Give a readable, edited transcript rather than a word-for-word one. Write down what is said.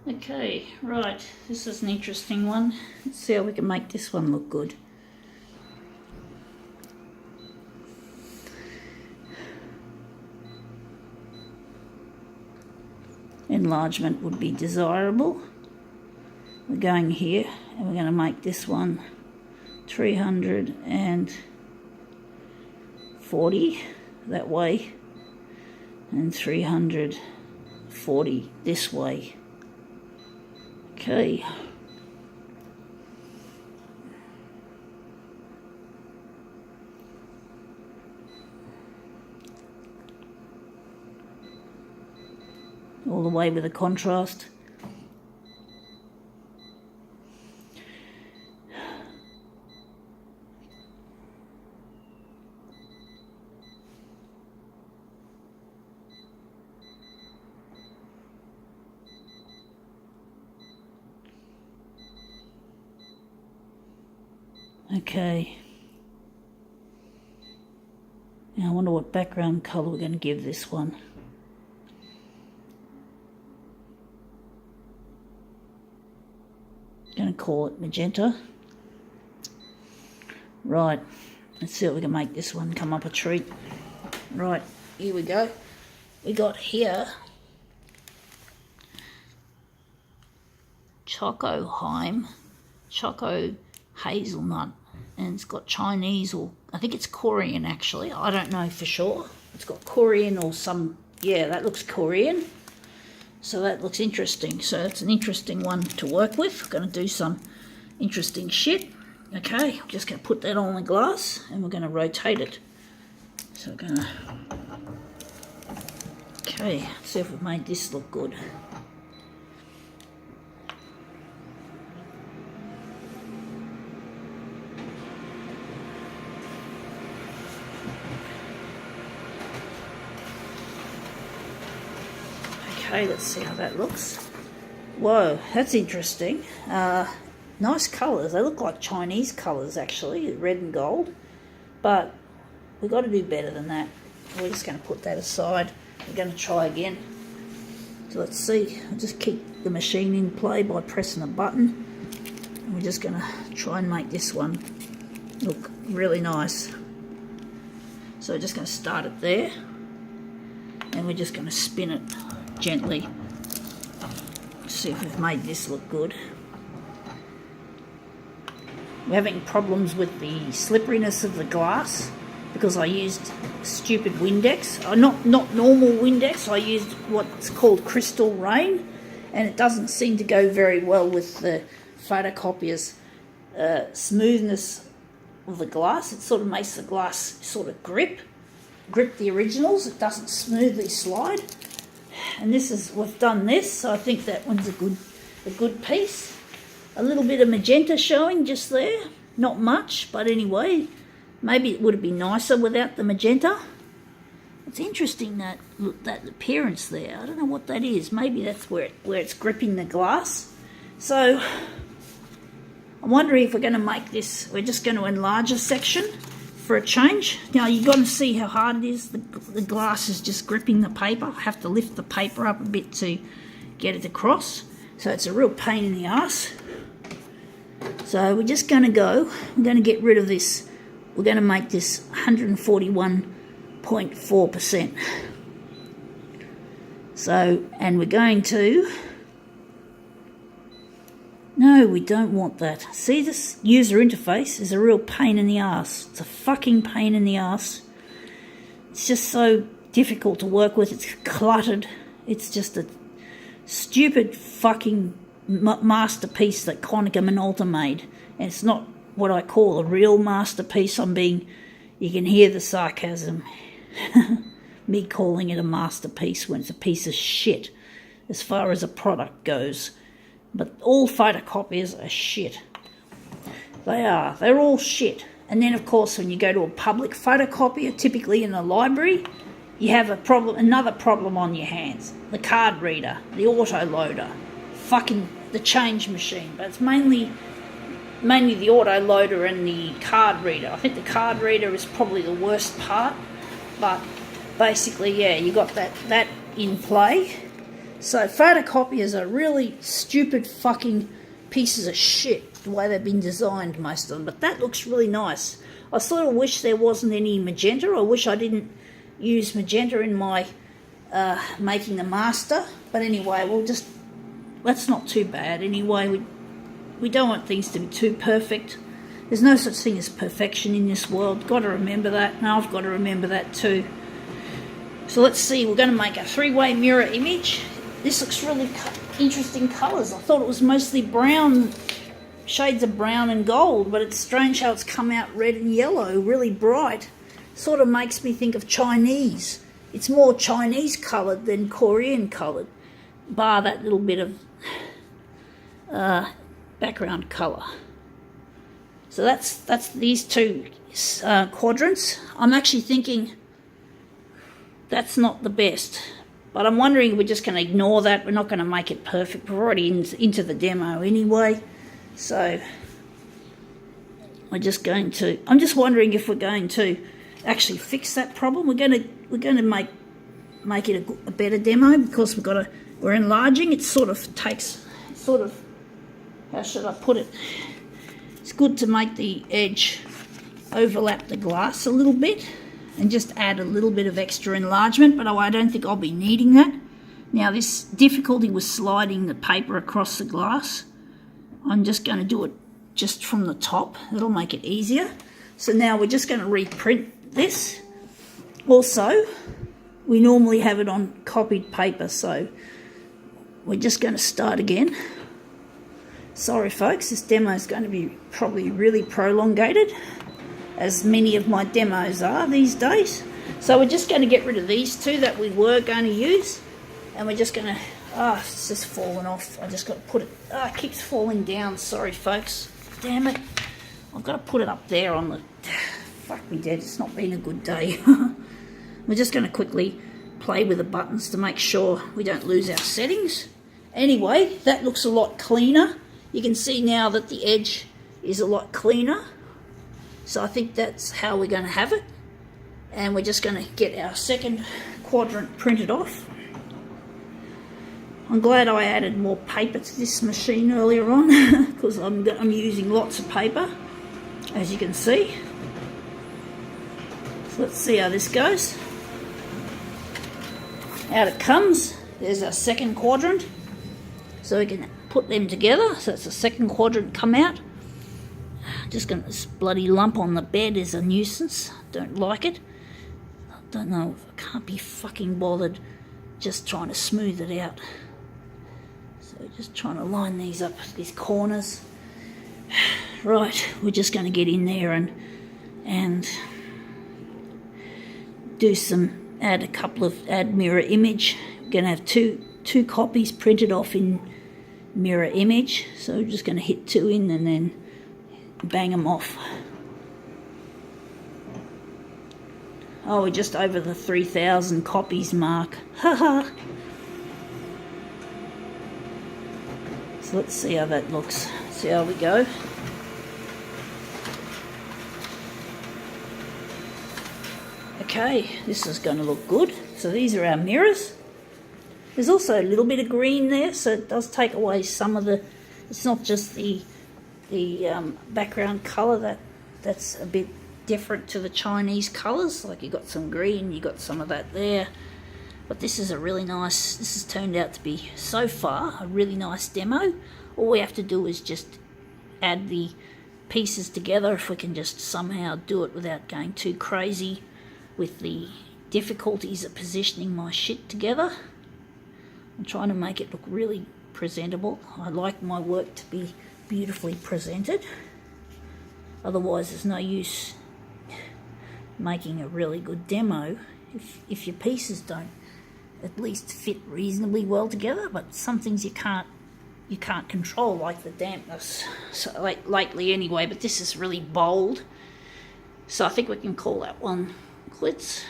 Okay, right, this is an interesting one. Let's see how we can make this one look good. Enlargement would be desirable. We're going here and we're going to make this one 340 that way and 340 this way. Okay. All the way with the contrast. Okay. Now I wonder what background colour we're going to give this one. Going to call it magenta. Right, let's see if we can make this one come up a treat. Right, here we go. We got here choc-hazelnut, and it's got Chinese, or I think it's Korean actually, I don't know for sure. It's got Korean or some, yeah, that looks Korean. So that looks interesting. So it's an interesting one to work with. We're going to do some interesting shit. Okay, I'm just going to put that on the glass and we're going to rotate it. So we're going to... Okay, let's see if we've made this look good. Okay, let's see how that looks. Whoa, that's interesting. Nice colours. They look like Chinese colours actually, red and gold. But we've got to do better than that. We're just going to put that aside. We're going to try again. So let's see. I'll just keep the machine in play by pressing a button. And we're just going to try and make this one look really nice. So we're just going to start it there. And we're just going to spin it gently. See if we've made this look good. We're having problems with the slipperiness of the glass because I used stupid Windex. Not normal Windex, I used what's called Crystal Rain, and it doesn't seem to go very well with the photocopier's smoothness of the glass. It sort of makes the glass sort of grip the originals. It doesn't smoothly slide. And this is, we've done this, so I think that one's a good piece. A little bit of magenta showing just there, not much, but anyway, maybe it would have been nicer without the magenta. It's interesting that appearance there. I don't know what that is. Maybe that's where it's gripping the glass. So I'm wondering if we're going to make this. We're just going to enlarge a section for a change. Now you've got to see how hard it is. The glass is just gripping the paper. I have to lift the paper up a bit to get it across. So it's a real pain in the ass. So we're just going to go. We're going to get rid of this. We're going to make this 141.4%. So, and we're going to... No, we don't want that. See, this user interface is a real pain in the ass. It's a fucking pain in the ass. It's just so difficult to work with. It's cluttered. It's just a stupid fucking masterpiece that Konica Minolta made. And it's not what I call a real masterpiece. You can hear the sarcasm. Me calling it a masterpiece when it's a piece of shit as far as a product goes. But all photocopiers are shit. They are. They're all shit. And then, of course, when you go to a public photocopier, typically in a library, you have another problem on your hands. The card reader, the auto-loader, fucking the change machine. But it's mainly the auto-loader and the card reader. I think the card reader is probably the worst part. But basically, yeah, you got that in play. So photocopiers are really stupid fucking pieces of shit, the way they've been designed, most of them. But that looks really nice. I sort of wish there wasn't any magenta. I wish I didn't use magenta in my making the master. But anyway, that's not too bad. Anyway, we don't want things to be too perfect. There's no such thing as perfection in this world. Got to remember that, and I've got to remember that too. So let's see, we're going to make a 3-way mirror image. This looks really interesting colours. I thought it was mostly brown, shades of brown and gold, but it's strange how it's come out red and yellow, really bright. Sort of makes me think of Chinese. It's more Chinese coloured than Korean coloured, bar that little bit of background colour. So that's these two quadrants. I'm actually thinking that's not the best, but I'm wondering if we're just going to ignore that. We're not going to make it perfect. We're already into the demo anyway, so I'm just wondering if we're going to actually fix that problem. We're going to make it a better demo, because we're enlarging. It sort of how should I put it? It's good to make the edge overlap the glass a little bit and just add a little bit of extra enlargement, but I don't think I'll be needing that. Now, this difficulty with sliding the paper across the glass, I'm just going to do it just from the top. That'll make it easier. So now we're just going to reprint this. Also, we normally have it on copied paper, so we're just going to start again. Sorry folks, this demo is going to be probably really prolongated, as many of my demos are these days. So we're just going to get rid of these two that we were going to use, and we're just going to, it's just fallen off. I just got to put it, it keeps falling down. Sorry folks, damn it. I've got to put it up there on the, fuck me dead, it's not been a good day. We're just going to quickly play with the buttons to make sure we don't lose our settings. Anyway, that looks a lot cleaner. You can see now that the edge is a lot cleaner. So I think that's how we're going to have it. And we're just going to get our second quadrant printed off. I'm glad I added more paper to this machine earlier on, because I'm using lots of paper, as you can see. So let's see how this goes. Out it comes. There's our second quadrant. So we can put them together. So it's the second quadrant come out. Just going to, this bloody lump on the bed is a nuisance. Don't like it. I don't know, I can't be fucking bothered just trying to smooth it out. So just trying to line these up, these corners. Right, we're just going to get in there and do some, add mirror image. We're going to have two copies printed off in mirror image. So we're just going to hit 2 in and then bang them off. Oh, we're just over the 3,000 copies mark. Haha. So let's see how that looks. See how we go. Okay, this is going to look good. So these are our mirrors. There's also a little bit of green there, so it does take away some of the, it's not just the background colour that's a bit different to the Chinese colours. Like you got some green, you got some of that there. But this is a really nice, this has turned out to be, so far, a really nice demo. All we have to do is just add the pieces together, if we can just somehow do it without going too crazy with the difficulties of positioning my shit together. I'm trying to make it look really presentable. I like my work to be beautifully presented. Otherwise there's no use making a really good demo if your pieces don't at least fit reasonably well together. But some things you can't control, like the dampness, so like lately anyway. But this is really bold, so I think we can call that one quits.